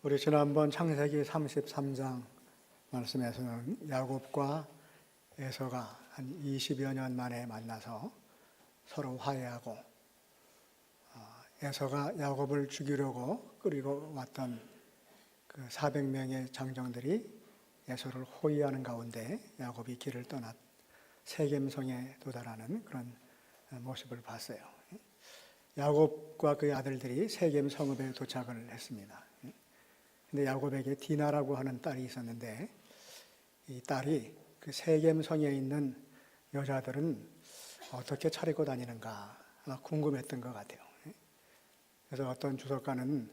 우리 지난번 창세기 33장 말씀에서는 야곱과 에서가 한 20여 년 만에 만나서 서로 화해하고 에서가 야곱을 죽이려고 끌고 왔던 그 400명의 장정들이 에서를 호위하는 가운데 야곱이 길을 떠나 세겜성에 도달하는 그런 모습을 봤어요. 야곱과 그의 아들들이 세겜 성읍에 도착을 했습니다. 근데 야곱에게 디나라고 하는 딸이 있었는데 이 딸이 그 세겜 성에 있는 여자들은 어떻게 차리고 다니는가 아마 궁금했던 것 같아요. 그래서 어떤 주석가는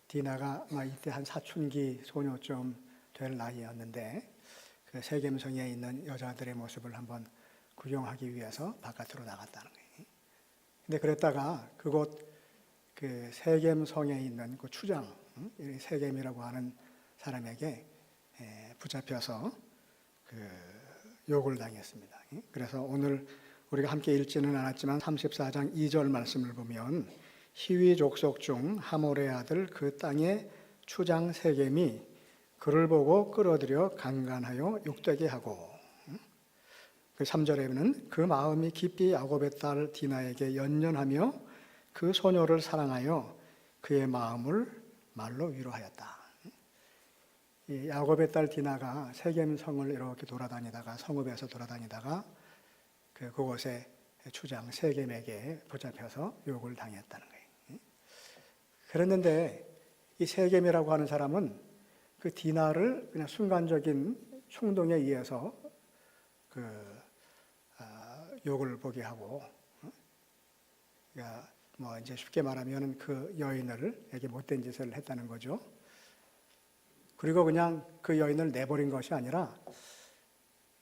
디나가 아마 이때 한 사춘기 소녀쯤 될 나이였는데 그 세겜 성에 있는 여자들의 모습을 한번 구경하기 위해서 바깥으로 나갔다는 거예요. 근데 그랬다가 그곳 그 세겜 성에 있는 그 추장 세겜이라고 하는 사람에게 붙잡혀서 그 욕을 당했습니다. 그래서 오늘 우리가 함께 읽지는 않았지만 34장 2절 말씀을 보면 히위 족속 중 하몰의 아들 그 땅의 추장 세겜이 그를 보고 끌어들여 강간하여 욕되게 하고, 그 3절에는 그 마음이 깊이 야곱의 딸 디나에게 연연하며 그 소녀를 사랑하여 그의 마음을 말로 위로하였다. 이 야곱의 딸 디나가 세겜 성을 이렇게 돌아다니다가 성읍에서 돌아다니다가 그곳에 추장 세겜에게 붙잡혀서 욕을 당했다는 거예요. 그랬는데 이 세겜이라고 하는 사람은 그 디나를 그냥 순간적인 충동에 의해서 욕을 보게 하고, 그러니까 뭐 이제 쉽게 말하면 그 여인에게 못된 짓을 했다는 거죠. 그리고 그냥 그 여인을 내버린 것이 아니라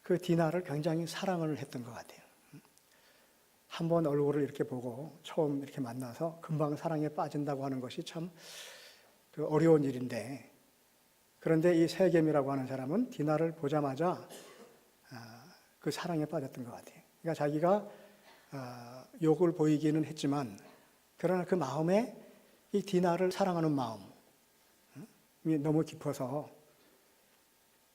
그 디나를 굉장히 사랑을 했던 것 같아요. 한번 얼굴을 이렇게 보고 처음 이렇게 만나서 금방 사랑에 빠진다고 하는 것이 참 그 어려운 일인데, 그런데 이 세겜이라고 하는 사람은 디나를 보자마자 그 사랑에 빠졌던 것 같아요. 그러니까 자기가 욕을 보이기는 했지만 그러나 그 마음에 이 디나를 사랑하는 마음이 너무 깊어서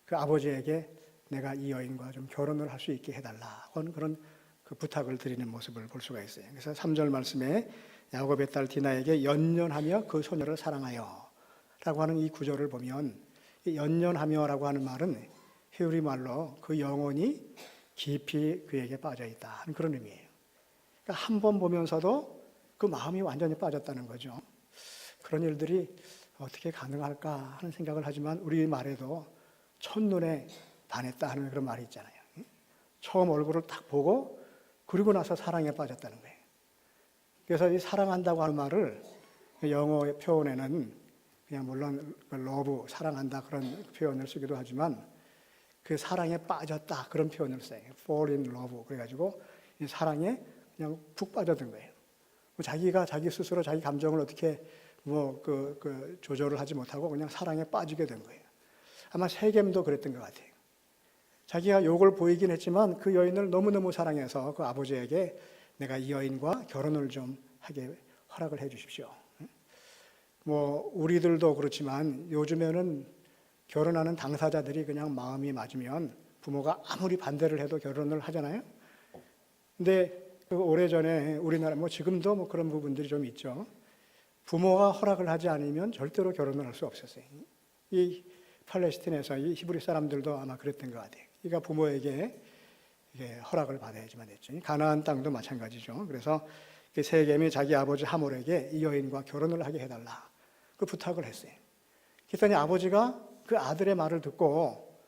그 아버지에게 내가 이 여인과 좀 결혼을 할 수 있게 해달라고 하는 그런 그 부탁을 드리는 모습을 볼 수가 있어요. 그래서 3절 말씀에 야곱의 딸 디나에게 연연하며 그 소녀를 사랑하여 라고 하는 이 구절을 보면 이 연연하며라고 하는 말은 히브리 말로 그 영혼이 깊이 그에게 빠져 있다 하는 그런 의미예요. 그러니까 한 번 보면서도 그 마음이 완전히 빠졌다는 거죠. 그런 일들이 어떻게 가능할까 하는 생각을 하지만 우리 말에도 첫눈에 반했다 하는 그런 말이 있잖아요. 처음 얼굴을 딱 보고 그리고 나서 사랑에 빠졌다는 거예요. 그래서 이 사랑한다고 하는 말을 영어의 표현에는 그냥 물론 러브, 사랑한다 그런 표현을 쓰기도 하지만 그 사랑에 빠졌다 그런 표현을 써요. fall in love 그래가지고 이 사랑에 그냥 푹 빠져든 거예요. 자기가 자기 스스로 자기 감정을 어떻게 조절을 하지 못하고 그냥 사랑에 빠지게 된 거예요. 아마 세겜도 그랬던 것 같아요. 자기가 욕을 보이긴 했지만 그 여인을 너무너무 사랑해서 그 아버지에게 내가 이 여인과 결혼을 좀 하게 허락을 해 주십시오. 우리들도 그렇지만 요즘에는 결혼하는 당사자들이 그냥 마음이 맞으면 부모가 아무리 반대를 해도 결혼을 하잖아요. 근데 오래전에 우리나라 지금도 그런 부분들이 좀 있죠. 부모가 허락을 하지 않으면 절대로 결혼을 할 수 없었어요. 이 팔레스틴에서 이 히브리 사람들도 아마 그랬던 것 같아요. 그러니까 부모에게 허락을 받아야지만 됐죠. 가나안 땅도 마찬가지죠. 그래서 세겜이 자기 아버지 하몰에게 이 여인과 결혼을 하게 해달라 그 부탁을 했어요. 그랬더니 아버지가 그 아들의 말을 듣고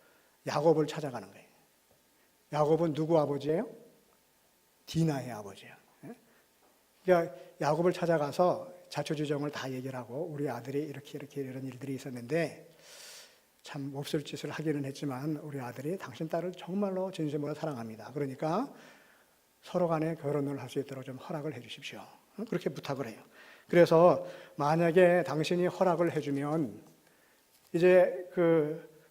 야곱을 찾아가는 거예요. 야곱은 누구 아버지예요? 디나의 아버지예요. 그러니까 야곱을 찾아가서 자초지종을 다 얘기를 하고 우리 아들이 이렇게 이런 일들이 있었는데 참 몹쓸 짓을 하기는 했지만 우리 아들이 당신 딸을 정말로 진심으로 사랑합니다. 그러니까 서로 간에 결혼을 할 수 있도록 좀 허락을 해 주십시오. 그렇게 부탁을 해요. 그래서 만약에 당신이 허락을 해주면 이제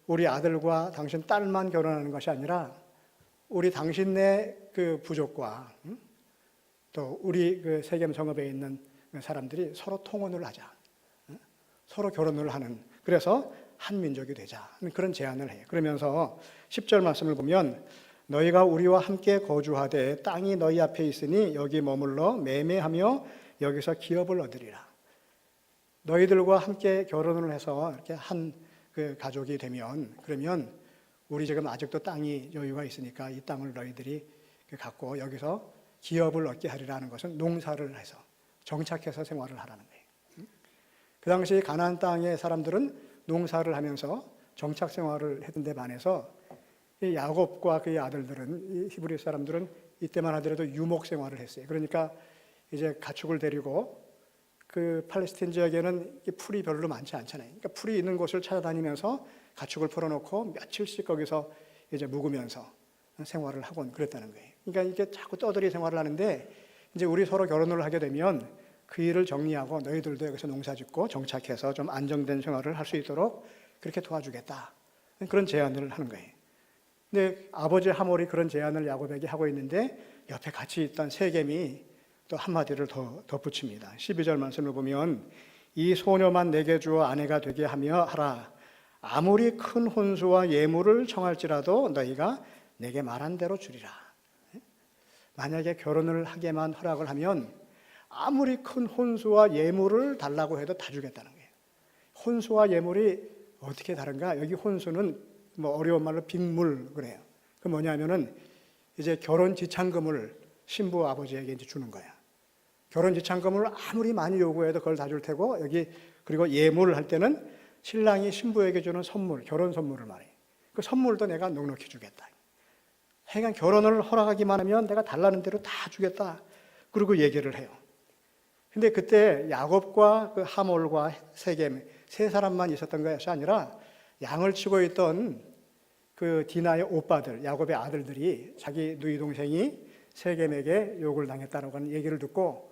우리 아들과 당신 딸만 결혼하는 것이 아니라 우리 당신네 그 부족과 또 우리 그 세겜 성읍에 있는 사람들이 서로 통혼을 하자. 서로 결혼을 하는 그래서 한 민족이 되자. 그런 제안을 해요. 그러면서 10절 말씀을 보면 너희가 우리와 함께 거주하되 땅이 너희 앞에 있으니 여기 머물러 매매하며 여기서 기업을 얻으리라. 너희들과 함께 결혼을 해서 이렇게 한 그 가족이 되면 그러면 우리 지금 아직도 땅이 여유가 있으니까 이 땅을 너희들이 갖고 여기서 기업을 얻게 하리라는 것은 농사를 해서 정착해서 생활을 하라는 거예요. 그 당시 가나안 땅의 사람들은 농사를 하면서 정착 생활을 했는데 반해서 이 야곱과 그의 아들들은 이 히브리 사람들은 이때만 하더라도 유목 생활을 했어요. 그러니까 이제 가축을 데리고 그 팔레스틴 지역에는 풀이 별로 많지 않잖아요. 그러니까 풀이 있는 곳을 찾아다니면서 가축을 풀어놓고 며칠씩 거기서 이제 묵으면서 생활을 하곤 그랬다는 거예요. 그러니까 이게 자꾸 떠들이 생활을 하는데 이제 우리 서로 결혼을 하게 되면 그 일을 정리하고 너희들도 여기서 농사짓고 정착해서 좀 안정된 생활을 할 수 있도록 그렇게 도와주겠다. 그런 제안을 하는 거예요. 근데 아버지 하몰이 그런 제안을 야곱에게 하고 있는데 옆에 같이 있던 세겜이 또 한마디를 더 덧붙입니다. 12절 말씀을 보면 이 소녀만 내게 주어 아내가 되게 하며 하라. 아무리 큰 혼수와 예물을 청할지라도 너희가 내게 말한 대로 주리라. 만약에 결혼을 하게만 허락을 하면 아무리 큰 혼수와 예물을 달라고 해도 다 주겠다는 거예요. 혼수와 예물이 어떻게 다른가? 여기 혼수는 뭐 어려운 말로 빅물 그래요. 그 뭐냐면은 이제 결혼 지참금을 신부 아버지에게 이제 주는 거야. 결혼 지참금을 아무리 많이 요구해도 그걸 다 줄 테고 여기 그리고 예물을 할 때는 신랑이 신부에게 주는 선물, 결혼 선물을 말해. 그 선물도 내가 넉넉히 주겠다. 하여간 결혼을 허락하기만 하면 내가 달라는 대로 다 주겠다. 그리고 얘기를 해요. 근데 그때 야곱과 그 하몰과 세겜 세 사람만 있었던 것이 아니라 양을 치고 있던 그 디나의 오빠들, 야곱의 아들들이 자기 누이 동생이 세겜에게 욕을 당했다라고 하는 얘기를 듣고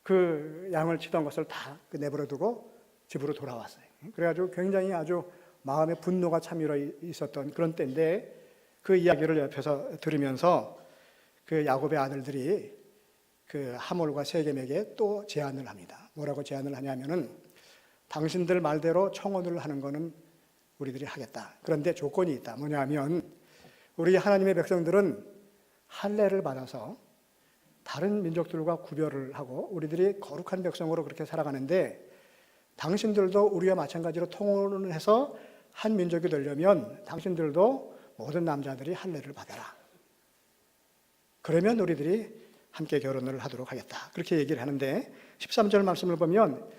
그 양을 치던 것을 다 내버려 두고 집으로 돌아왔어요. 그래가지고 굉장히 아주 마음에 분노가 참일어 있었던 그런 때인데 그 이야기를 옆에서 들으면서 그 야곱의 아들들이 그 하몰과 세겜에게 또 제안을 합니다. 뭐라고 제안을 하냐면은 당신들 말대로 청혼을 하는 거는 우리들이 하겠다. 그런데 조건이 있다. 뭐냐면 우리 하나님의 백성들은 할례를 받아서 다른 민족들과 구별을 하고 우리들이 거룩한 백성으로 그렇게 살아가는데 당신들도 우리와 마찬가지로 통혼을 해서 한 민족이 되려면 당신들도 모든 남자들이 할례를 받아라. 그러면 우리들이 함께 결혼을 하도록 하겠다. 그렇게 얘기를 하는데 13절 말씀을 보면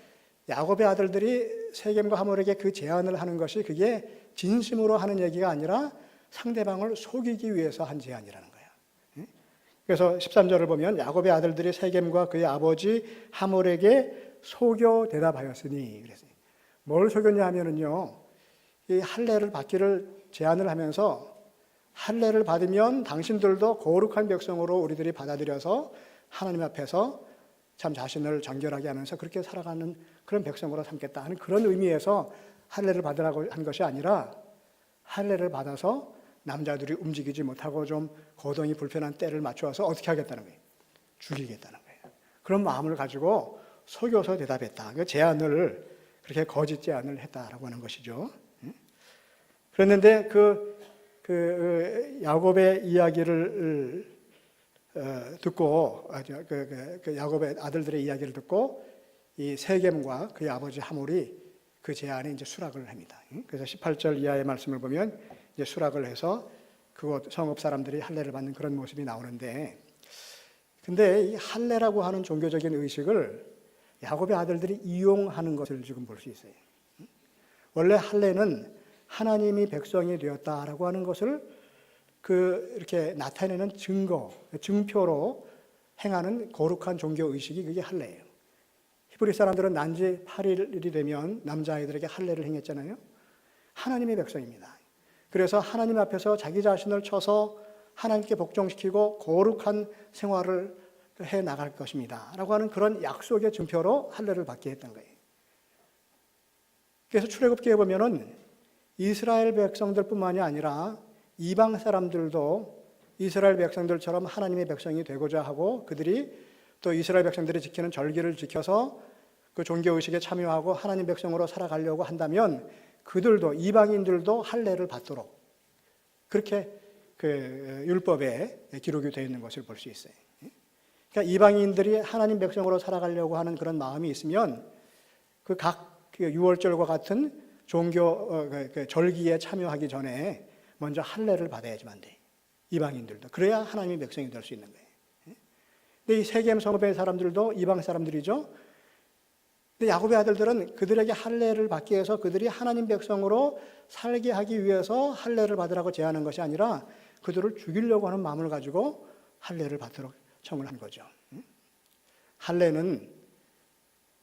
야곱의 아들들이 세겜과 하몰에게 그 제안을 하는 것이 그게 진심으로 하는 얘기가 아니라 상대방을 속이기 위해서 한 제안이라는 거예요. 그래서 13절을 보면 야곱의 아들들이 세겜과 그의 아버지 하몰에게 속여 대답하였으니 그랬어요. 뭘 속였냐 하면은요. 이 할례를 받기를 제안을 하면서 할례를 받으면 당신들도 거룩한 백성으로 우리들이 받아들여서 하나님 앞에서 참 자신을 정결하게 하면서 그렇게 살아가는 그런 백성으로 삼겠다 하는 그런 의미에서 할례를 받으라고 한 것이 아니라 할례를 받아서 남자들이 움직이지 못하고 좀 거동이 불편한 때를 맞추어서 어떻게 하겠다는 거예요? 죽이겠다는 거예요. 그런 마음을 가지고 속여서 대답했다. 그 제안을 그렇게 거짓 제안을 했다라고 하는 것이죠. 그랬는데 그 야곱의 이야기를 듣고 그 야곱의 아들들의 이야기를 듣고 이 세겜과 그의 아버지 하몰이 그 제안에 이제 수락을 합니다. 그래서 18절 이하의 말씀을 보면 이제 수락을 해서 그곳 성읍 사람들이 할례를 받는 그런 모습이 나오는데, 근데 이 할례라고 하는 종교적인 의식을 야곱의 아들들이 이용하는 것을 지금 볼 수 있어요. 원래 할례는 하나님이 백성이 되었다라고 하는 것을 이렇게 나타내는 증표로 행하는 거룩한 종교 의식이 그게 할례예요. 히브리 사람들은 난지 8일이 되면 남자아이들에게 할례를 행했잖아요. 하나님의 백성입니다. 그래서 하나님 앞에서 자기 자신을 쳐서 하나님께 복종시키고 거룩한 생활을 해 나갈 것입니다. 라고 하는 그런 약속의 증표로 할례를 받게 했던 거예요. 그래서 출애굽기에 보면은 이스라엘 백성들뿐만이 아니라 이방 사람들도 이스라엘 백성들처럼 하나님의 백성이 되고자 하고 그들이 또 이스라엘 백성들이 지키는 절기를 지켜서 그 종교의식에 참여하고 하나님 백성으로 살아가려고 한다면 그들도, 이방인들도 할례를 받도록 그렇게 그 율법에 기록이 되어 있는 것을 볼 수 있어요. 그러니까 이방인들이 하나님 백성으로 살아가려고 하는 그런 마음이 있으면 그 각 유월절과 같은 종교 절기에 참여하기 전에 먼저 할례를 받아야지만 돼. 이방인들도. 그래야 하나님의 백성이 될 수 있는 거예요. 근데 이 세겜 성읍의 사람들도 이방 사람들이죠. 근데 야곱의 아들들은 그들에게 할례를 받기 위해서 그들이 하나님 백성으로 살게 하기 위해서 할례를 받으라고 제안한 것이 아니라 그들을 죽이려고 하는 마음을 가지고 할례를 받도록 청을 한 거죠. 할례는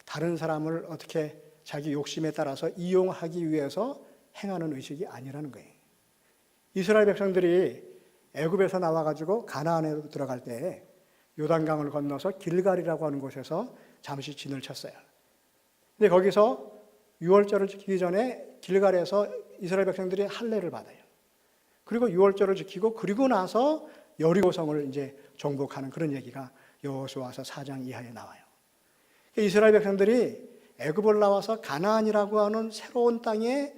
다른 사람을 어떻게 자기 욕심에 따라서 이용하기 위해서 행하는 의식이 아니라는 거예요. 이스라엘 백성들이 애굽에서 나와가지고 가나안에 들어갈 때 요단강을 건너서 길갈이라고 하는 곳에서 잠시 진을 쳤어요. 근데 거기서 유월절을 지키기 전에 길갈에서 이스라엘 백성들이 할례를 받아요. 그리고 유월절을 지키고 그리고 나서 여리고성을 이제 정복하는 그런 얘기가 여호수아서 4장 이하에 나와요. 이스라엘 백성들이 애굽을 나와서 가나안이라고 하는 새로운 땅에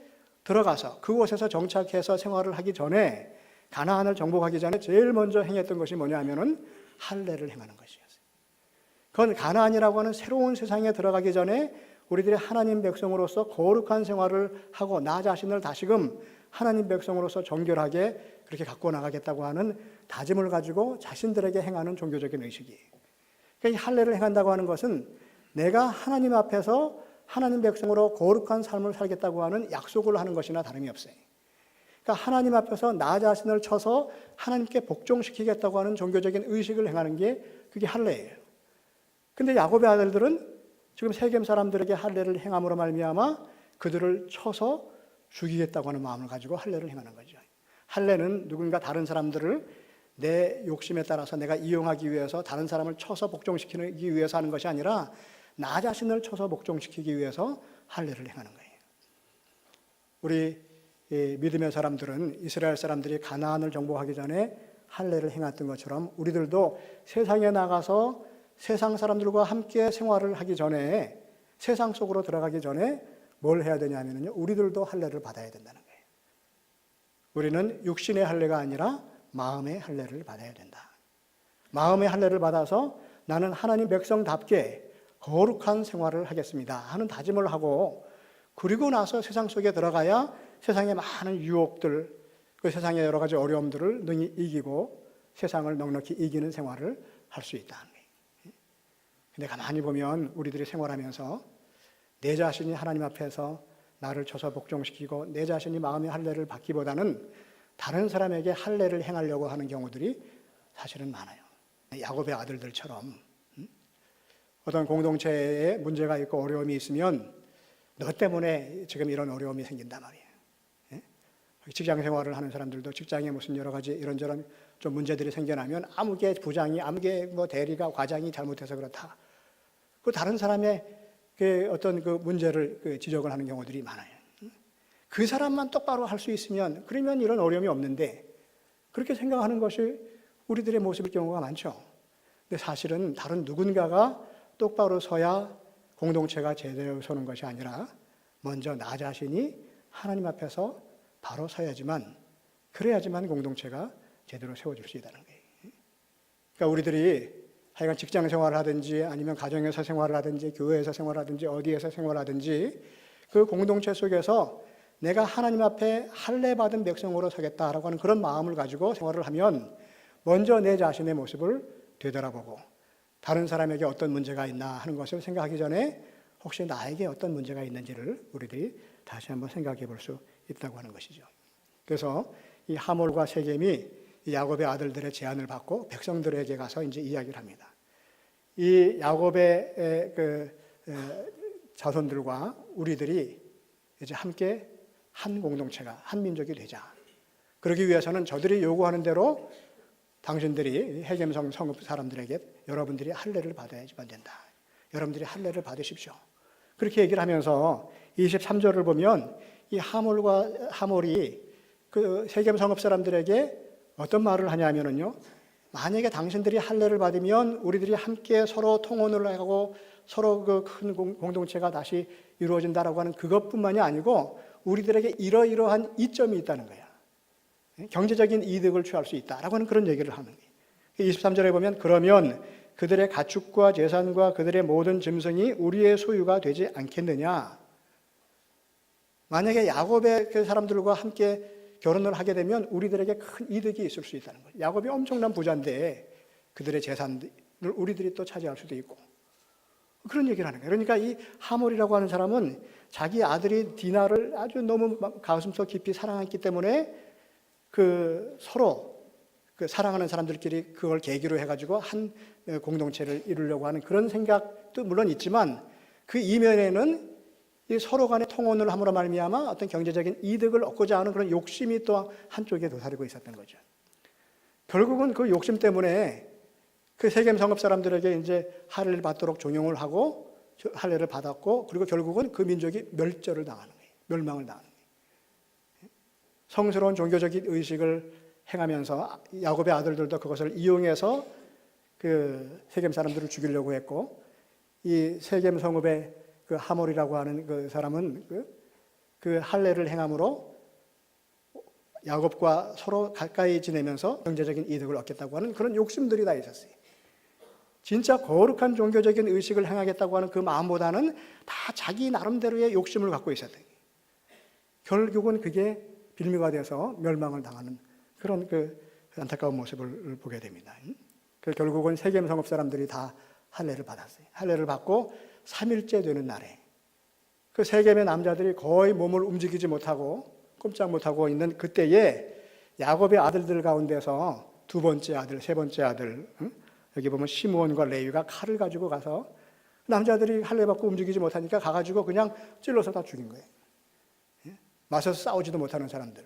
들어가서 그곳에서 정착해서 생활을 하기 전에 가나안을 정복하기 전에 제일 먼저 행했던 것이 뭐냐면은 할례를 행하는 것이었어요. 그건 가나안이라고 하는 새로운 세상에 들어가기 전에 우리들이 하나님 백성으로서 거룩한 생활을 하고 나 자신을 다시금 하나님 백성으로서 정결하게 그렇게 갖고 나가겠다고 하는 다짐을 가지고 자신들에게 행하는 종교적인 의식이에요. 그러니까 이 할례를 행한다고 하는 것은 내가 하나님 앞에서 하나님 백성으로 거룩한 삶을 살겠다고 하는 약속을 하는 것이나 다름이 없어요. 그러니까 하나님 앞에서 나 자신을 쳐서 하나님께 복종시키겠다고 하는 종교적인 의식을 행하는 게 그게 할례예요. 근데 야곱의 아들들은 지금 세겜 사람들에게 할례를 행함으로 말미암아 그들을 쳐서 죽이겠다고 하는 마음을 가지고 할례를 행하는 거죠. 할례는 누군가 다른 사람들을 내 욕심에 따라서 내가 이용하기 위해서 다른 사람을 쳐서 복종시키기 위해서 하는 것이 아니라 나 자신을 쳐서 복종시키기 위해서 할례를 행하는 거예요. 우리 믿음의 사람들은 이스라엘 사람들이 가나안을 정복하기 전에 할례를 행했던 것처럼 우리들도 세상에 나가서 세상 사람들과 함께 생활을 하기 전에 세상 속으로 들어가기 전에 뭘 해야 되냐면요, 우리들도 할례를 받아야 된다는 거예요. 우리는 육신의 할례가 아니라 마음의 할례를 받아야 된다. 마음의 할례를 받아서 나는 하나님 백성답게 거룩한 생활을 하겠습니다 하는 다짐을 하고 그리고 나서 세상 속에 들어가야 세상의 많은 유혹들, 그 세상의 여러 가지 어려움들을 능히 이기고 세상을 넉넉히 이기는 생활을 할 수 있다는 거예요. 근데 가만히 보면 우리들이 생활하면서 내 자신이 하나님 앞에서 나를 쳐서 복종시키고 내 자신이 마음의 할례를 받기보다는 다른 사람에게 할례를 행하려고 하는 경우들이 사실은 많아요. 야곱의 아들들처럼 어떤 공동체에 문제가 있고 어려움이 있으면 너 때문에 지금 이런 어려움이 생긴단 말이에요. 직장 생활을 하는 사람들도 직장에 무슨 여러 가지 이런저런 좀 문제들이 생겨나면 아무개 부장이, 아무개 뭐 대리가, 과장이 잘못해서 그렇다. 그 다른 사람의 그 어떤 그 문제를 지적을 하는 경우들이 많아요. 그 사람만 똑바로 할 수 있으면 그러면 이런 어려움이 없는데 그렇게 생각하는 것이 우리들의 모습일 경우가 많죠. 근데 사실은 다른 누군가가 똑바로 서야 공동체가 제대로 서는 것이 아니라 먼저 나 자신이 하나님 앞에서 바로 서야지만, 그래야지만 공동체가 제대로 세워질 수 있다는 거예요. 그러니까 우리들이 하여간 직장 생활을 하든지 아니면 가정에서 생활을 하든지 교회에서 생활을 하든지 어디에서 생활을 하든지 그 공동체 속에서 내가 하나님 앞에 할례 받은 백성으로 서겠다라고 하는 그런 마음을 가지고 생활을 하면 먼저 내 자신의 모습을 되돌아보고 다른 사람에게 어떤 문제가 있나 하는 것을 생각하기 전에 혹시 나에게 어떤 문제가 있는지를 우리들이 다시 한번 생각해 볼 수 있다고 하는 것이죠. 그래서 이 하몰과 세겜이 이 야곱의 아들들의 제안을 받고 백성들에게 가서 이제 이야기를 합니다. 이 야곱의 자손들과 우리들이 이제 함께 한 공동체가, 한 민족이 되자. 그러기 위해서는 저들이 요구하는 대로 당신들이 해겜성 성읍 사람들에게 여러분들이 할례를 받아야지만 된다. 여러분들이 할례를 받으십시오. 그렇게 얘기를 하면서 23절을 보면 이 하몰이 그 세겜 성읍 사람들에게 어떤 말을 하냐면요, 만약에 당신들이 할례를 받으면 우리들이 함께 서로 통혼을 하고 서로 그 큰 공동체가 다시 이루어진다라고 하는 그것뿐만이 아니고 우리들에게 이러이러한 이점이 있다는 거야. 경제적인 이득을 취할 수 있다라고 하는 그런 얘기를 하는 거예요. 23절에 보면 그러면 그들의 가축과 재산과 그들의 모든 짐승이 우리의 소유가 되지 않겠느냐. 만약에 야곱의 그 사람들과 함께 결혼을 하게 되면 우리들에게 큰 이득이 있을 수 있다는 거예요. 야곱이 엄청난 부자인데 그들의 재산을 우리들이 또 차지할 수도 있고 그런 얘기를 하는 거예요. 그러니까 이 하몰이라고 하는 사람은 자기 아들이 디나를 아주 너무 가슴속 깊이 사랑했기 때문에 그 서로 그 사랑하는 사람들끼리 그걸 계기로 해가지고 한 공동체를 이루려고 하는 그런 생각도 물론 있지만 그 이면에는 이 서로 간의 통혼을 함으로 말미암아 어떤 경제적인 이득을 얻고자 하는 그런 욕심이 또 한쪽에 도사리고 있었던 거죠. 결국은 그 욕심 때문에 그 세겜 성읍 사람들에게 이제 할례를 받도록 종용을 하고 할례를 받았고 그리고 결국은 그 민족이 멸절을 당하는 거예요. 멸망을 당하는 거예요. 성스러운 종교적인 의식을 행하면서 야곱의 아들들도 그것을 이용해서 그 세겜 사람들을 죽이려고 했고 이 세겜 성읍의 그 하몰이라고 하는 그 사람은 그 할례를 행함으로 야곱과 서로 가까이 지내면서 경제적인 이득을 얻겠다고 하는 그런 욕심들이 다 있었어요. 진짜 거룩한 종교적인 의식을 행하겠다고 하는 그 마음보다는 다 자기 나름대로의 욕심을 갖고 있었던 거예요. 결국은 그게 빌미가 돼서 멸망을 당하는 그런 그 안타까운 모습을 보게 됩니다. 결국은 세겜 성읍 사람들이 다 할례를 받았어요. 할례를 받고 3일째 되는 날에 그 세겜의 남자들이 거의 몸을 움직이지 못하고 꼼짝 못하고 있는 그때에 야곱의 아들들 가운데서 두 번째 아들, 세 번째 아들 여기 보면 시므온과 레위가 칼을 가지고 가서 남자들이 할례 받고 움직이지 못하니까 가가지고 그냥 찔러서 다 죽인 거예요. 맞서서 싸우지도 못하는 사람들.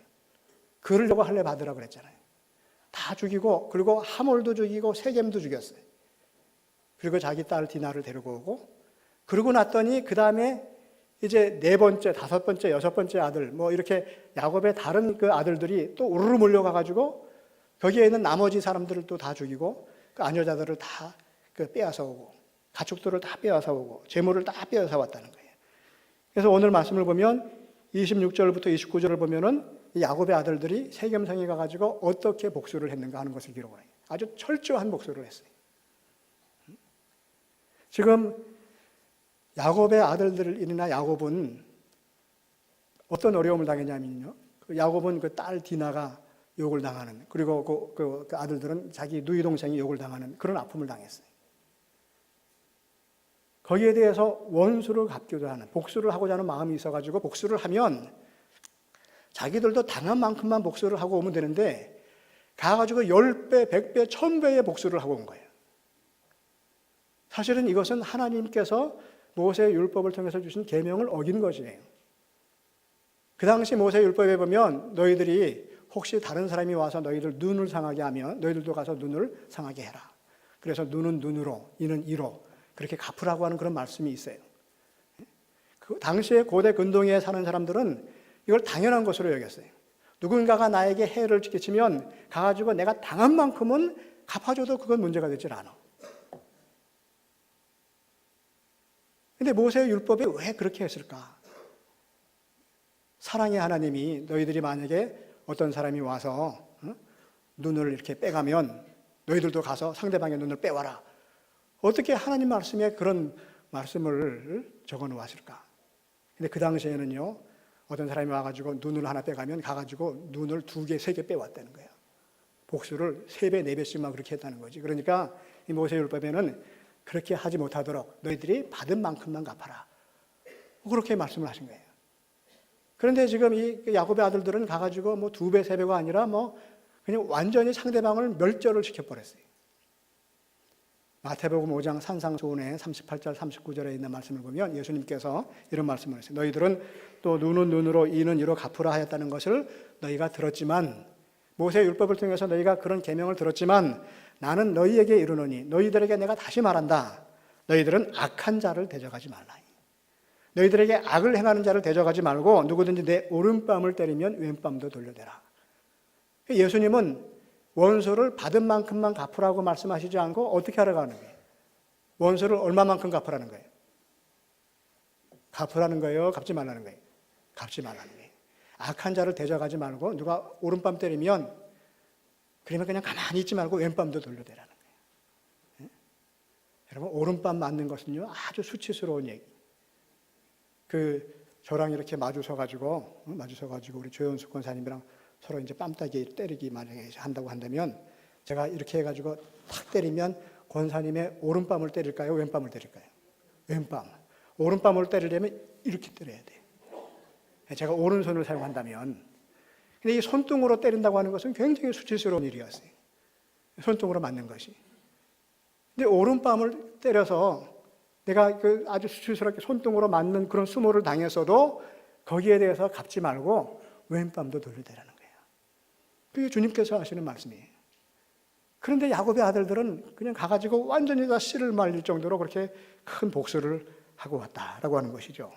그러려고 할례 받으라고 그랬잖아요. 다 죽이고 그리고 하몰도 죽이고 세겜도 죽였어요. 그리고 자기 딸 디나를 데리고 오고 그러고 났더니 그 다음에 이제 네 번째, 다섯 번째, 여섯 번째 아들 뭐 이렇게 야곱의 다른 그 아들들이 또 우르르 몰려가가지고 거기에 있는 나머지 사람들을 또 다 죽이고 그 아녀자들을 다 빼앗아 오고 가축들을 다 빼앗아 오고 재물을 다 빼앗아 왔다는 거예요. 그래서 오늘 말씀을 보면 26절부터 29절을 보면은 야곱의 아들들이 세겜성에 가가지고 어떻게 복수를 했는가 하는 것을 기록을 해요. 아주 철저한 복수를 했어요. 지금 야곱의 아들들이나 야곱은 어떤 어려움을 당했냐면요. 야곱은 그 딸 디나가 욕을 당하는 그리고 그 아들들은 자기 누이 동생이 욕을 당하는 그런 아픔을 당했어요. 거기에 대해서 원수를 갚기도 하는 복수를 하고자 하는 마음이 있어가지고 복수를 하면 자기들도 당한 만큼만 복수를 하고 오면 되는데 가가지고 10배, 100배, 1000배의 복수를 하고 온 거예요. 사실은 이것은 하나님께서 모세의 율법을 통해서 주신 계명을 어긴 것이에요. 그 당시 모세의 율법에 보면 너희들이 혹시 다른 사람이 와서 너희들 눈을 상하게 하면 너희들도 가서 눈을 상하게 해라. 그래서 눈은 눈으로, 이는 이로 그렇게 갚으라고 하는 그런 말씀이 있어요. 그 당시에 고대 근동에 사는 사람들은 이걸 당연한 것으로 여겼어요. 누군가가 나에게 해를 끼치면 가가지고 내가 당한 만큼은 갚아줘도 그건 문제가 되질 않아. 근데 모세의 율법이 왜 그렇게 했을까? 사랑의 하나님이 너희들이 만약에 어떤 사람이 와서 눈을 이렇게 빼가면 너희들도 가서 상대방의 눈을 빼와라. 어떻게 하나님 말씀에 그런 말씀을 적어 놓았을까? 근데 그 당시에는요, 어떤 사람이 와가지고 눈을 하나 빼가면 가가지고 눈을 2개, 3개 빼왔다는 거예요. 복수를 3배, 4배씩만 그렇게 했다는 거지. 그러니까 이 모세율법에는 그렇게 하지 못하도록 너희들이 받은 만큼만 갚아라. 그렇게 말씀을 하신 거예요. 그런데 지금 이 야곱의 아들들은 가가지고 뭐 2배, 3배가 아니라 뭐 그냥 완전히 상대방을 멸절을 시켜버렸어요. 마태복음 5장 산상수훈의 38절, 39절에 있는 말씀을 보면 예수님께서 이런 말씀을 했어요. 너희들은 또 눈은 눈으로, 이는 이로 갚으라 하였다는 것을 너희가 들었지만 모세의 율법을 통해서 너희가 그런 계명을 들었지만 나는 너희에게 이르노니 너희들에게 내가 다시 말한다. 너희들은 악한 자를 대적하지 말라. 너희들에게 악을 행하는 자를 대적하지 말고 누구든지 내 오른뺨을 때리면 왼뺨도 돌려대라. 예수님은 원수를 받은 만큼만 갚으라고 말씀하시지 않고 어떻게 하라고 하는 거예요? 원수를 얼마만큼 갚으라는 거예요? 갚으라는 거예요? 갚지 말라는 거예요? 갚지 말라는 거예요. 악한 자를 대적하지 말고 누가 오른밤 때리면 그러면 그냥 가만히 있지 말고 왼밤도 돌려대라는 거예요. 예? 여러분 오른밤 맞는 것은요 아주 수치스러운 얘기. 저랑 이렇게 마주서가지고 우리 조현숙 권사님이랑 서로 이제 뺨따기 때리기 만약에 한다고 한다면 제가 이렇게 해가지고 탁 때리면 권사님의 오른밤을 때릴까요? 왼밤을 때릴까요? 왼밤. 오른밤을 때리려면 이렇게 때려야 돼요. 제가 오른손을 사용한다면. 근데 이 손등으로 때린다고 하는 것은 굉장히 수치스러운 일이었어요. 손등으로 맞는 것이. 근데 오른밤을 때려서 내가 아주 수치스럽게 손등으로 맞는 그런 수모를 당했어도 거기에 대해서 갚지 말고 왼밤도 돌려대라는 거예요. 그게 주님께서 하시는 말씀이에요. 그런데 야곱의 아들들은 그냥 가가지고 완전히 다 씨를 말릴 정도로 그렇게 큰 복수를 하고 왔다라고 하는 것이죠.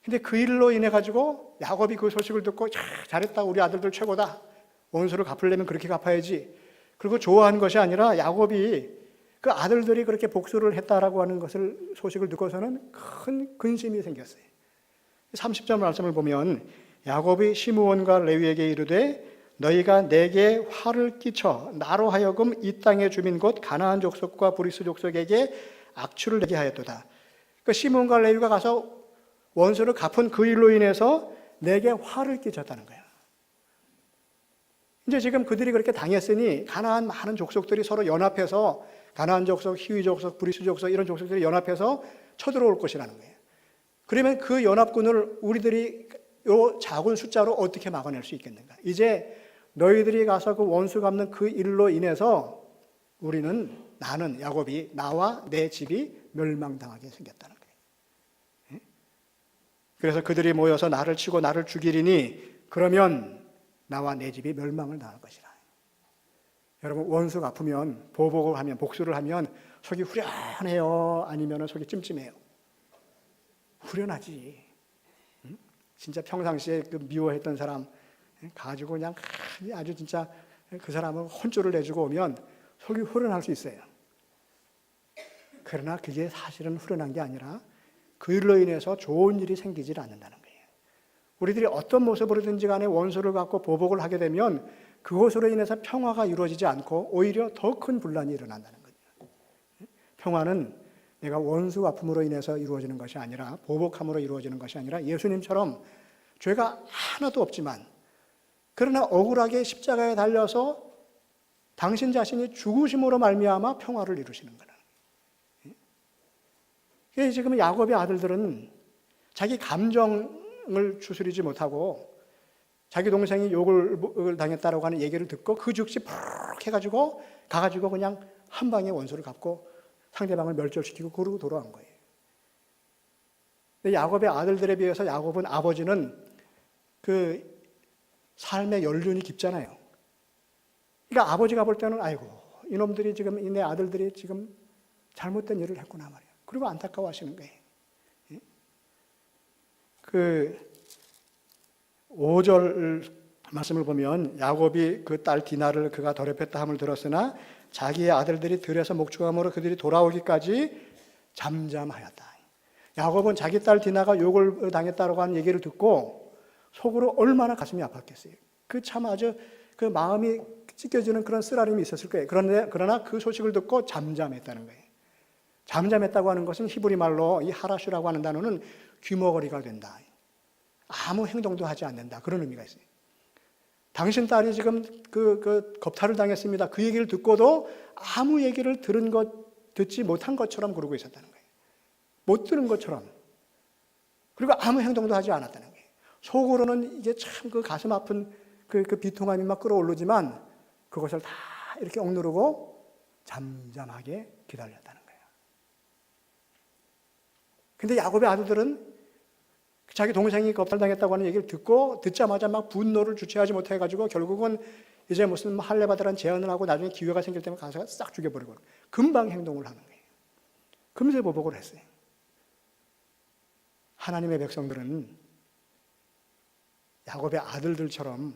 근데 그 일로 인해 가지고 야곱이 그 소식을 듣고 잘했다, 우리 아들들 최고다, 원수를 갚으려면 그렇게 갚아야지, 그리고 좋아하는 것이 아니라 야곱이 그 아들들이 그렇게 복수를 했다라고 하는 소식을 듣고서는 큰 근심이 생겼어요. 30절 말씀을 보면 야곱이 시므온과 레위에게 이르되 너희가 내게 화를 끼쳐 나로 하여금 이 땅의 주민 곧 가나안 족속과 브리스 족속에게 악취를 내게 하였도다. 그 시므온과 레위가 가서 원수를 갚은 그 일로 인해서 내게 화를 끼쳤다는 거야. 이제 지금 그들이 그렇게 당했으니 가나안 많은 족속들이 서로 연합해서 가나안 족속, 히위 족속, 브리스 족속 이런 족속들이 연합해서 쳐들어올 것이라는 거예요. 그러면 그 연합군을 우리들이 요 작은 숫자로 어떻게 막아낼 수 있겠는가? 이제 너희들이 가서 그 원수 갚는 그 일로 인해서 나는 야곱이 나와 내 집이 멸망당하게 생겼다는 거예요. 그래서 그들이 모여서 나를 치고 나를 죽이리니 그러면 나와 내 집이 멸망을 당할 것이라. 여러분 원수 갚으면 보복을 하면 복수를 하면 속이 후련해요? 아니면 속이 찜찜해요? 후련하지. 진짜 평상시에 그 미워했던 사람 가지고 그냥 아주 진짜 그 사람을 혼쭐을 내주고 오면 속이 후련할 수 있어요. 그러나 그게 사실은 후련한 게 아니라 그 일로 인해서 좋은 일이 생기질 않는다는 거예요. 우리들이 어떤 모습으로든지 간에 원수를 갖고 보복을 하게 되면 그것으로 인해서 평화가 이루어지지 않고 오히려 더 큰 분란이 일어난다는 거죠. 평화는 내가 원수 갚음으로 인해서 이루어지는 것이 아니라 보복함으로 이루어지는 것이 아니라 예수님처럼 죄가 하나도 없지만 그러나 억울하게 십자가에 달려서 당신 자신이 죽으심으로 말미암아 평화를 이루시는 거라. 지금 야곱의 아들들은 자기 감정을 추스리지 못하고 자기 동생이 욕을 당했다라고 하는 얘기를 듣고 그 즉시 푹 해가지고 가가지고 그냥 한 방에 원수를 갚고 상대방을 멸절시키고 그러고 돌아간 거예요. 근데 야곱의 아들들에 비해서 야곱은 아버지는 그 삶의 연륜이 깊잖아요. 그러니까 아버지가 볼 때는 아이고 이놈들이 지금 내 아들들이 지금 잘못된 일을 했구나 말이에요. 그리고 안타까워하시는 거예요. 그 5절 말씀을 보면 야곱이 그 딸 디나를 그가 더럽혔다 함을 들었으나 자기의 아들들이 들에서 목축함으로 그들이 돌아오기까지 잠잠하였다. 야곱은 자기 딸 디나가 욕을 당했다고 하는 얘기를 듣고 속으로 얼마나 가슴이 아팠겠어요. 그 참 아주 그 마음이 찢겨지는 그런 쓰라림이 있었을 거예요. 그러나 그 소식을 듣고 잠잠했다는 거예요. 잠잠했다고 하는 것은 히브리 말로 이 하라슈라고 하는 단어는 귀머거리가 된다. 아무 행동도 하지 않는다. 그런 의미가 있어요. 당신 딸이 지금 그 겁탈을 당했습니다. 그 얘기를 듣고도 아무 얘기를 듣지 못한 것처럼 그러고 있었다는 거예요. 못 들은 것처럼. 그리고 아무 행동도 하지 않았다는 거예요. 속으로는 이게 참 그 가슴 아픈 그 비통함이 막 끌어오르지만 그것을 다 이렇게 억누르고 잠잠하게 기다렸다는 거예요. 근데 야곱의 아들들은 자기 동생이 겁탈당했다고 하는 얘기를 듣자마자 막 분노를 주체하지 못해가지고 결국은 이제 무슨 할례받으라는 제안을 하고 나중에 기회가 생길 때면 가서 싹 죽여버리고 금방 행동을 하는 거예요. 금세 보복을 했어요. 하나님의 백성들은 야곱의 아들들처럼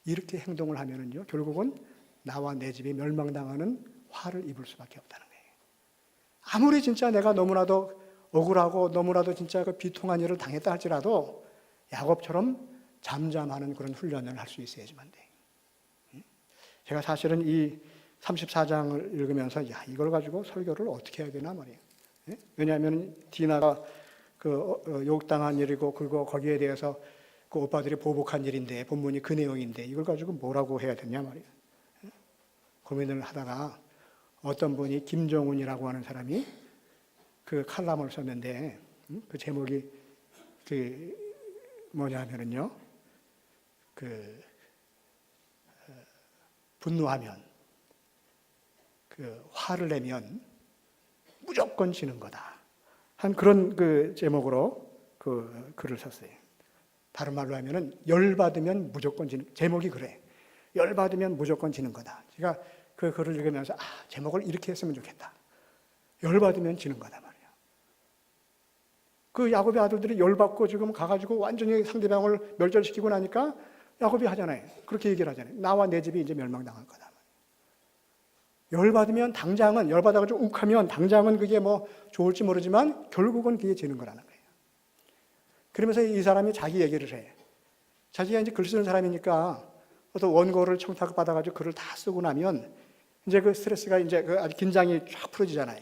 이렇게 행동을 하면은요, 결국은 나와 내 집이 멸망당하는 화를 입을 수밖에 없다는 거예요. 아무리 진짜 내가 너무나도 억울하고 너무나도 진짜 그 비통한 일을 당했다 할지라도 야곱처럼 잠잠하는 그런 훈련을 할 수 있어야지만 돼. 제가 사실은 이 34장을 읽으면서 이걸 가지고 설교를 어떻게 해야 되나 말이에요. 왜냐하면 디나가 그 욕당한 일이고 그리고 거기에 대해서 그 오빠들이 보복한 일인데 본문이 그 내용인데 이걸 가지고 뭐라고 해야 되냐 말이에요. 고민을 하다가 어떤 분이 김정훈이라고 하는 사람이 그 칼럼을 썼는데 그 제목이 그 뭐냐면은요, 그 분노하면 그 화를 내면 무조건 지는 거다 한 그런 그 제목으로 그 글을 썼어요. 다른 말로 하면은 열받으면 무조건 지는, 제목이 그래. 열받으면 무조건 지는 거다. 제가 그 글을 읽으면서 제목을 이렇게 했으면 좋겠다. 열받으면 지는 거다 말이야. 그 야곱의 아들들이 열받고 지금 가가지고 완전히 상대방을 멸절시키고 나니까 야곱이 하잖아요. 그렇게 얘기를 하잖아요. 나와 내 집이 이제 멸망당할 거다. 열받으면 당장은, 열받아가지고 욱하면 당장은 그게 뭐 좋을지 모르지만 결국은 그게 지는 거라는 거예요. 그러면서 이 사람이 자기 얘기를 해. 자기가 이제 글 쓰는 사람이니까 어떤 원고를 청탁받아가지고 글을 다 쓰고 나면 이제 그 스트레스가 이제 그 아주 긴장이 쫙 풀어지잖아요.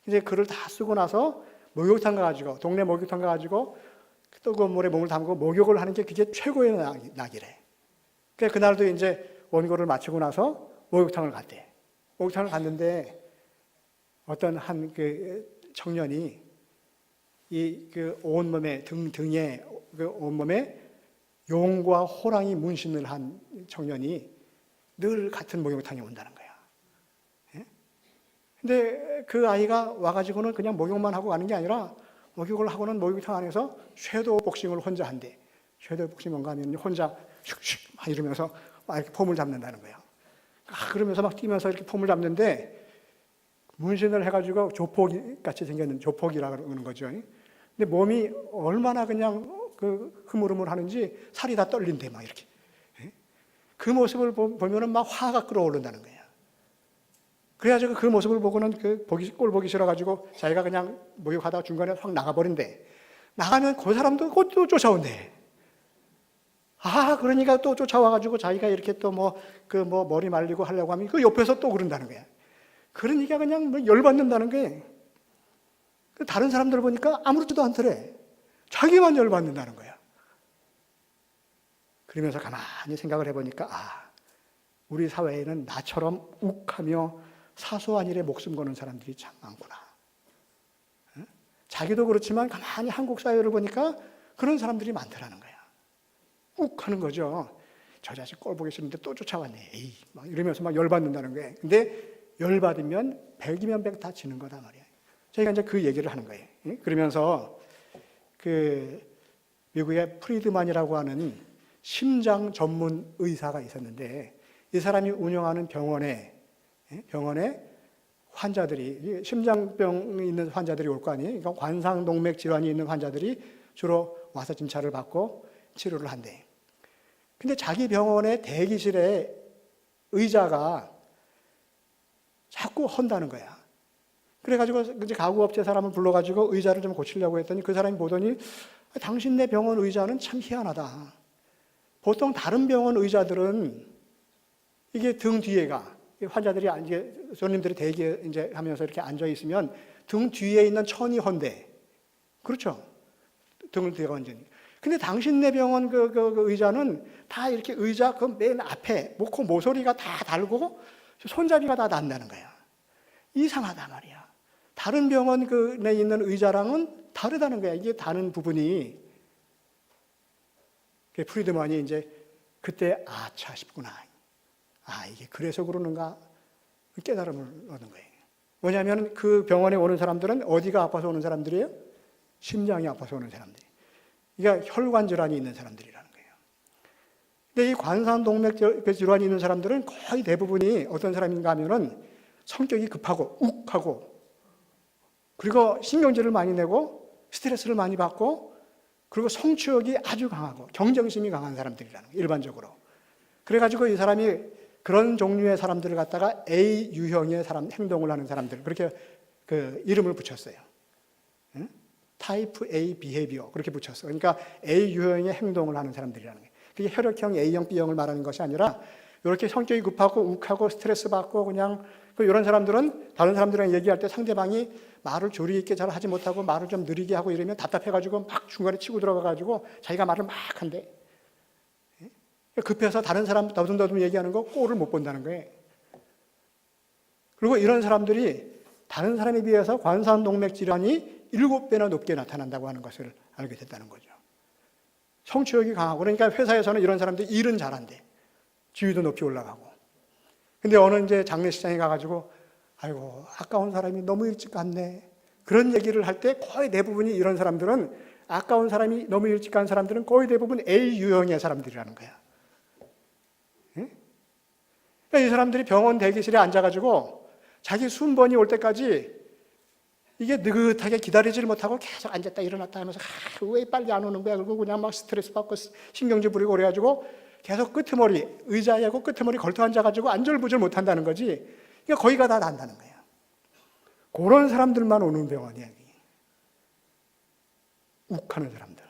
이제 글을 다 쓰고 나서 목욕탕 가가지고, 동네 목욕탕 가가지고 뜨거운 물에 몸을 담고 목욕을 하는 게 그게 최고의 낙이래. 그러니까 그날도 이제 원고를 마치고 나서 목욕탕을 갔대. 목욕탕을 갔는데 어떤 한 그 청년이 이 그 온몸에 등에 그 온몸에 용과 호랑이 문신을 한 청년이 늘 같은 목욕탕에 온다는 거야. 근데 그 아이가 와가지고는 그냥 목욕만 하고 가는 게 아니라 목욕을 하고는 목욕탕 안에서 섀도우 복싱을 혼자 한대. 섀도우 복싱 뭔가 하면 혼자 슉슉 막 이러면서 막 이렇게 폼을 잡는다는 거야. 그러면서 막 뛰면서 이렇게 폼을 잡는데 문신을 해가지고 조폭이 같이 생겼는 조폭이라고 그러는 거죠. 근데 몸이 얼마나 그냥 그 흐물흐물 하는지 살이 다 떨린대 막 이렇게. 그 모습을 보면은 막 화가 끓어오른다는 거야. 그래가지고 그 모습을 보고는 꼴 보기 싫어가지고 자기가 그냥 목욕하다가 중간에 확 나가버린대. 나가면 그 사람도 곧 또 쫓아온대. 그러니까 또 쫓아와가지고 자기가 이렇게 또 머리 말리고 하려고 하면 그 옆에서 또 그런다는 거야. 그러니까 그냥 뭐 열받는다는 게, 다른 사람들 보니까 아무렇지도 않더래. 자기만 열받는다는 거야. 그러면서 가만히 생각을 해보니까 우리 사회에는 나처럼 욱하며 사소한 일에 목숨 거는 사람들이 참 많구나. 자기도 그렇지만 가만히 한국 사회를 보니까 그런 사람들이 많더라는 거야. 욱하는 거죠. 저 자식 꼴 보기 싫은데 또 쫓아왔네. 에이, 막 이러면서 막 열받는다는 거예요. 근데 열받으면 100이면 100 다 지는 거다 말이야. 저희가 이제 그 얘기를 하는 거예요. 그러면서 그 미국의 프리드만이라고 하는 심장 전문 의사가 있었는데 이 사람이 운영하는 병원에 환자들이, 심장병이 있는 환자들이 올 거 아니에요. 그러니까 관상동맥 질환이 있는 환자들이 주로 와서 진찰을 받고 치료를 한대. 근데 자기 병원의 대기실에 의자가 자꾸 헌다는 거야. 그래가지고 이제 가구업체 사람을 불러가지고 의자를 좀 고치려고 했더니 그 사람이 보더니 당신네 병원 의자는 참 희한하다. 보통 다른 병원 의자들은 이게 등 뒤에가, 환자들이 이제 손님들이 대기 이제 하면서 이렇게 앉아 있으면 등 뒤에 있는 천이 헌대. 그렇죠? 등을 뒤에 얹으니. 근데 당신네 병원 그 의자는 다 이렇게 의자 그 맨 앞에 모서리가 다 달고 손잡이가 다 난다는 거야. 이상하다 말이야. 다른 병원 내 있는 의자랑은 다르다는 거야. 이게 다른 부분이. 프리드만이 이제 그때 아차 싶구나. 이게 그래서 그러는가 깨달음을 얻은 거예요. 뭐냐면 그 병원에 오는 사람들은 어디가 아파서 오는 사람들이에요? 심장이 아파서 오는 사람들이. 그러니까 혈관 질환이 있는 사람들이라는 거예요. 근데 이 관상동맥 질환이 있는 사람들은 거의 대부분이 어떤 사람인가 하면은 성격이 급하고 욱하고 그리고 신경질을 많이 내고 스트레스를 많이 받고 그리고 성취욕이 아주 강하고 경쟁심이 강한 사람들이라는 거예요. 일반적으로. 그래가지고 이 사람이 그런 종류의 사람들을 갖다가 A 유형의 행동을 하는 사람들, 그렇게 그 이름을 붙였어요. 타입 A 비헤비어 그렇게 붙였어. 그러니까 A 유형의 행동을 하는 사람들이라는 거예요. 그게 혈액형 A형, B형을 말하는 것이 아니라 이렇게 성격이 급하고 욱하고 스트레스 받고 그냥 이런 사람들은 다른 사람들이랑 얘기할 때 상대방이 말을 조리 있게 잘 하지 못하고 말을 좀 느리게 하고 이러면 답답해가지고 막 중간에 치고 들어가가지고 자기가 말을 막 한대. 급해서 다른 사람 더듬더듬 얘기하는 거 꼴을 못 본다는 거예요. 그리고 이런 사람들이 다른 사람에 비해서 관상동맥 질환이 7배나 높게 나타난다고 하는 것을 알게 됐다는 거죠. 성취욕이 강하고 그러니까 회사에서는 이런 사람들이 일은 잘한대. 지위도 높이 올라가고. 근데 어느 이제 장례식장에 가가지고 아이고 아까운 사람이 너무 일찍 갔네. 그런 얘기를 할 때 거의 대부분이 이런 사람들은 아까운 사람이 너무 일찍 간 사람들은 거의 대부분 A 유형의 사람들이라는 거야. 그러니까 이 사람들이 병원 대기실에 앉아가지고 자기 순번이 올 때까지 이게 느긋하게 기다리지를 못하고 계속 앉았다 일어났다 하면서 왜 빨리 안 오는 거야? 그리고 그냥 막 스트레스 받고 신경질 부리고 그래가지고 계속 끄트머리, 의자에 하고 끄트머리 걸터 앉아가지고 안절부절 못한다는 거지. 그러니까 거기가 다 난다는 거야. 그런 사람들만 오는 병원이야. 욱하는 사람들.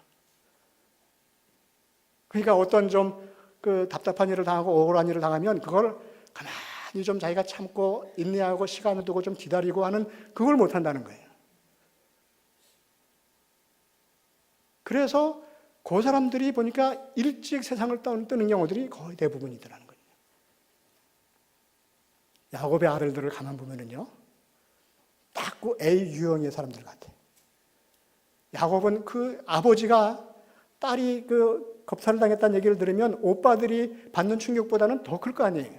그러니까 어떤 좀 그 답답한 일을 당하고 억울한 일을 당하면 그걸 가만히 좀 자기가 참고 인내하고 시간을 두고 좀 기다리고 하는 그걸 못한다는 거예요. 그래서 그 사람들이 보니까 일찍 세상을 뜨는 경우들이 거의 대부분이더라는 거예요. 야곱의 아들들을 가만 보면은요, 딱 그 A 유형의 사람들 같아요. 야곱은 그 아버지가 딸이 그 겁탈을 당했다는 얘기를 들으면 오빠들이 받는 충격보다는 더 클 거 아니에요.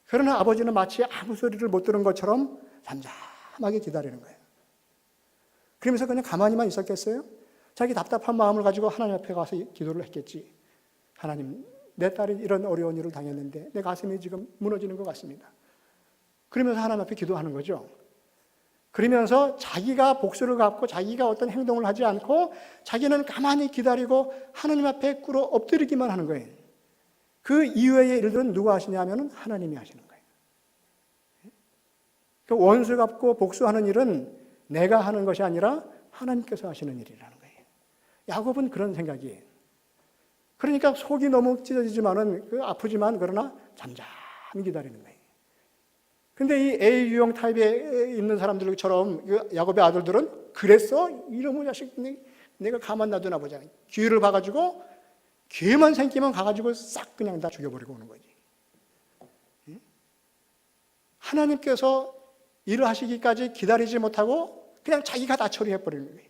그러나 아버지는 마치 아무 소리를 못 들은 것처럼 잠잠하게 기다리는 거예요. 그러면서 그냥 가만히만 있었겠어요? 자기 답답한 마음을 가지고 하나님 앞에 가서 기도를 했겠지. 하나님, 내 딸이 이런 어려운 일을 당했는데 내 가슴이 지금 무너지는 것 같습니다. 그러면서 하나님 앞에 기도하는 거죠. 그러면서 자기가 복수를 갚고 자기가 어떤 행동을 하지 않고 자기는 가만히 기다리고 하나님 앞에 꿇어 엎드리기만 하는 거예요. 그 이외의 일들은 누가 하시냐면 하나님이 하시는 거예요. 그 원수 갚고 복수하는 일은 내가 하는 것이 아니라 하나님께서 하시는 일이라는 거예요. 야곱은 그런 생각이에요. 그러니까 속이 너무 찢어지지만은 아프지만 그러나 잠잠히 기다리는 거예요. 근데 이 A 유형 타입에 있는 사람들처럼 야곱의 아들들은 그랬어? 이놈의 자식 내가 가만 놔두나 보자. 기회를 봐가지고 기회만 생기면 가가지고 싹 그냥 다 죽여버리고 오는 거지. 하나님께서 일을 하시기까지 기다리지 못하고 그냥 자기가 다 처리해버리는 거예요.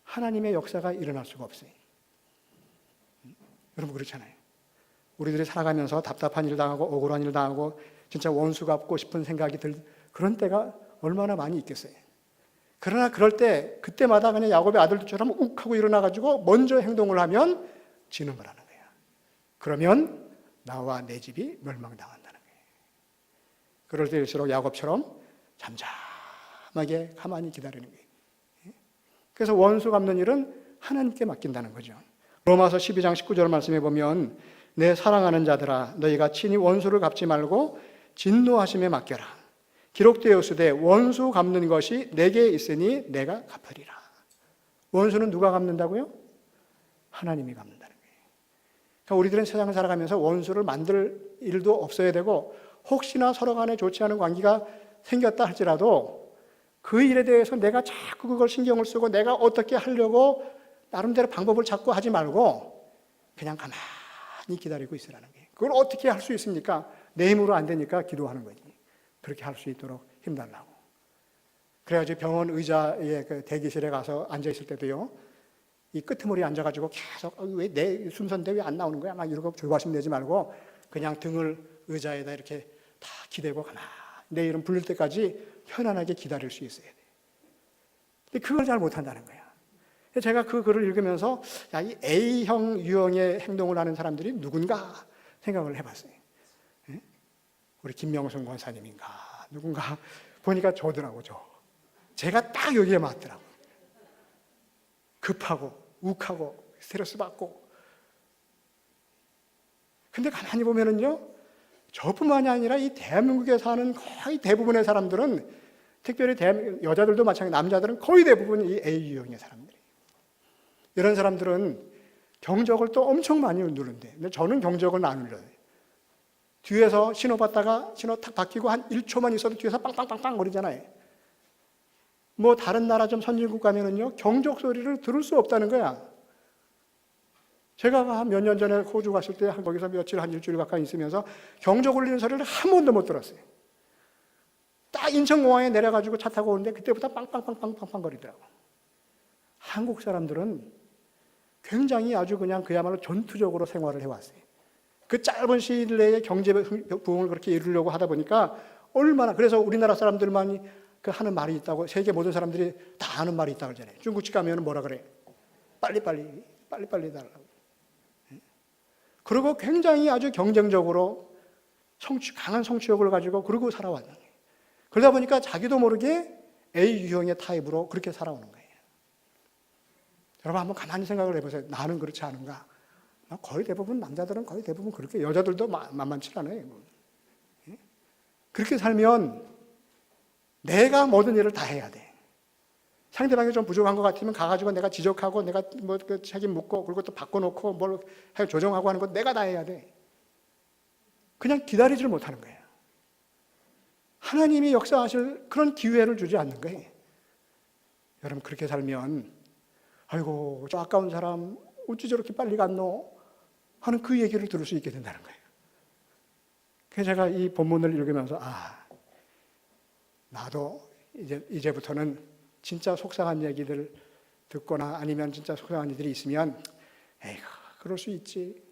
하나님의 역사가 일어날 수가 없어요. 여러분 그렇잖아요. 우리들이 살아가면서 답답한 일 당하고 억울한 일 당하고 진짜 원수 갚고 싶은 생각이 들 그런 때가 얼마나 많이 있겠어요. 그러나 그럴 때 그때마다 그냥 야곱의 아들들처럼 욱하고 일어나가지고 먼저 행동을 하면 지는 거라는 거예요. 그러면 나와 내 집이 멸망당한다는 거예요. 그럴 때일수록 야곱처럼 잠잠하게 가만히 기다리는 거예요. 그래서 원수 갚는 일은 하나님께 맡긴다는 거죠. 로마서 12장 19절 말씀에 보면 내 사랑하는 자들아 너희가 친히 원수를 갚지 말고 진노하심에 맡겨라. 기록되었으되 원수 갚는 것이 내게 있으니 내가 갚으리라. 원수는 누가 갚는다고요? 하나님이 갚는다는 거예요. 그러니까 우리들은 세상을 살아가면서 원수를 만들 일도 없어야 되고 혹시나 서로 간에 좋지 않은 관계가 생겼다 할지라도 그 일에 대해서 내가 자꾸 그걸 신경을 쓰고 내가 어떻게 하려고 나름대로 방법을 찾고 하지 말고 그냥 가만히 기다리고 있으라는 거예요. 그걸 어떻게 할 수 있습니까? 내 힘으로 안 되니까 기도하는 거지. 그렇게 할 수 있도록 힘달라고. 그래가지고 병원 의자에 그 대기실에 가서 앉아있을 때도요, 이 끄트머리에 앉아가지고 계속 왜 내 순서인데 왜 안 나오는 거야? 막 이러고 조바심 내지 말고 그냥 등을 의자에다 이렇게 다 기대고 가만히 내 이름 부를 때까지 편안하게 기다릴 수 있어야 돼. 근데 그걸 잘 못한다는 거야. 제가 그 글을 읽으면서 야, 이 A형 유형의 행동을 하는 사람들이 누군가 생각을 해봤어요. 우리 김명순 권사님인가 누군가 보니까 저더라고. 제가 딱 여기에 맞더라고. 급하고 욱하고 스트레스 받고. 근데 가만히 보면은요, 저뿐만이 아니라 이 대한민국에 사는 거의 대부분의 사람들은 특별히 여자들도 마찬가지, 남자들은 거의 대부분 이 A 유형의 사람들이에요. 이런 사람들은 경적을 또 엄청 많이 누른대. 근데 저는 경적을 안 눌러요. 뒤에서 신호 받다가 신호 탁 바뀌고 한 1초만 있어도 뒤에서 빵빵빵빵 거리잖아요. 뭐 다른 나라 좀 선진국 가면은요, 경적 소리를 들을 수 없다는 거야. 제가 한 몇 년 전에 호주 갔을 때 거기서 며칠, 한 일주일 가까이 있으면서 경적 울리는 소리를 한 번도 못 들었어요. 딱 인천공항에 내려가지고 차 타고 오는데 그때부터 빵빵빵빵빵빵 거리더라고. 한국 사람들은 굉장히 아주 그냥 그야말로 전투적으로 생활을 해왔어요. 그 짧은 시일 내에 경제 부흥을 그렇게 이루려고 하다 보니까 얼마나, 그래서 우리나라 사람들만이 그 하는 말이 있다고, 세계 모든 사람들이 다 하는 말이 있다고 그러잖아요. 중국집 가면 뭐라 그래? 빨리빨리 달라고. 그리고 굉장히 아주 경쟁적으로 강한 성취욕을 가지고 그러고 살아왔는 거예요. 그러다 보니까 자기도 모르게 A 유형의 타입으로 그렇게 살아오는 거예요. 여러분 한번 가만히 생각을 해보세요. 나는 그렇지 않은가? 거의 대부분 남자들은 거의 대부분 그렇게, 여자들도 만만치 않아요. 그렇게 살면 내가 모든 일을 다 해야 돼. 상대방이 좀 부족한 것 같으면 가가지고 내가 지적하고 내가 뭐 그 책임 묻고 그리고 또 바꿔놓고 뭘 조정하고 하는 건 내가 다 해야 돼. 그냥 기다리지를 못하는 거예요. 하나님이 역사하실 그런 기회를 주지 않는 거예요. 여러분 그렇게 살면 아이고 저 아까운 사람 어찌 저렇게 빨리 갔노? 하는 그 얘기를 들을 수 있게 된다는 거예요. 그래서 제가 이 본문을 읽으면서 나도 이제부터는 진짜 속상한 얘기들 듣거나 아니면 진짜 속상한 일들이 있으면 에이구 그럴 수 있지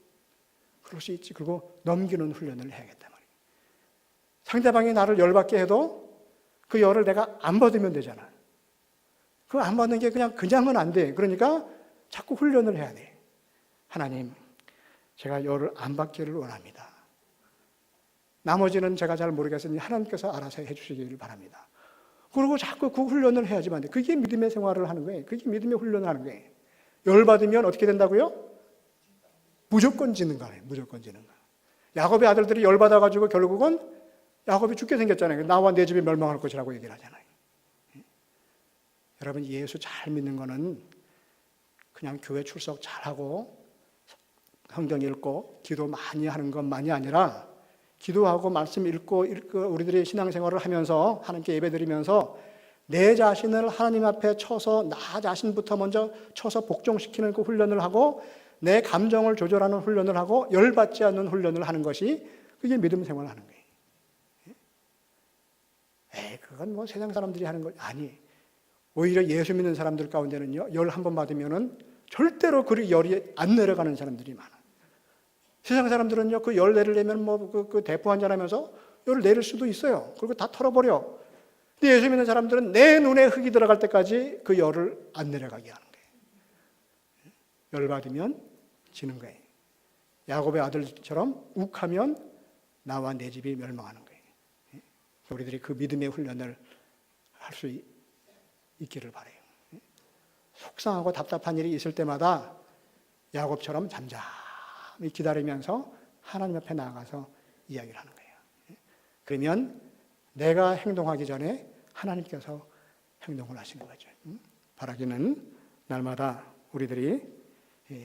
그리고 넘기는 훈련을 해야겠단 말이에요. 상대방이 나를 열받게 해도 그 열을 내가 안 받으면 되잖아. 그 안 받는 게 그냥은 안 돼. 그러니까 자꾸 훈련을 해야 돼. 하나님, 제가 열을 안 받기를 원합니다. 나머지는 제가 잘 모르겠으니 하나님께서 알아서 해주시기를 바랍니다. 그리고 자꾸 그 훈련을 해야지만 돼. 그게 믿음의 생활을 하는 거예요. 그게 믿음의 훈련을 하는 거예요. 열받으면 어떻게 된다고요? 무조건 지는 거예요. 무조건 지는 거. 야곱의 아들들이 열받아가지고 결국은 야곱이 죽게 생겼잖아요. 나와 내 집이 멸망할 것이라고 얘기를 하잖아요. 여러분 예수 잘 믿는 거는 그냥 교회 출석 잘하고 성경 읽고 기도 많이 하는 것만이 아니라 기도하고 말씀 읽고 우리들의 신앙생활을 하면서 하나님께 예배드리면서 내 자신을 하나님 앞에 쳐서 나 자신부터 먼저 쳐서 복종시키는 그 훈련을 하고 내 감정을 조절하는 훈련을 하고 열받지 않는 훈련을 하는 것이 그게 믿음 생활을 하는 거예요. 그건 뭐 세상 사람들이 하는 거 아니. 오히려 예수 믿는 사람들 가운데는요, 열 한 번 받으면은 절대로 그 열이 안 내려가는 사람들이 많아요. 세상 사람들은요, 그 열 내리려면 그 대포 한잔 하면서 열을 내릴 수도 있어요. 그리고 다 털어버려. 근데 예수 믿는 사람들은 내 눈에 흙이 들어갈 때까지 그 열을 안 내려가게 하는 거예요. 열 받으면 지는 거예요. 야곱의 아들처럼 욱하면 나와 내 집이 멸망하는 거예요. 우리들이 그 믿음의 훈련을 할 수 있기를 바라요. 속상하고 답답한 일이 있을 때마다 야곱처럼 잠잠히 기다리면서 하나님 앞에 나아가서 이야기를 하는 거예요. 그러면 내가 행동하기 전에 하나님께서 행동을 하시는 거죠. 바라기는 날마다 우리들이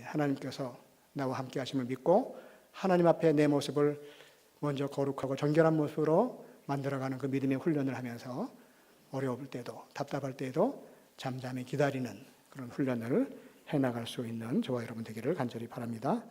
하나님께서 나와 함께 하심을 믿고 하나님 앞에 내 모습을 먼저 거룩하고 정결한 모습으로 만들어가는 그 믿음의 훈련을 하면서 어려울 때도 답답할 때도 잠잠히 기다리는 그런 훈련을 해나갈 수 있는 저와 여러분 되기를 간절히 바랍니다.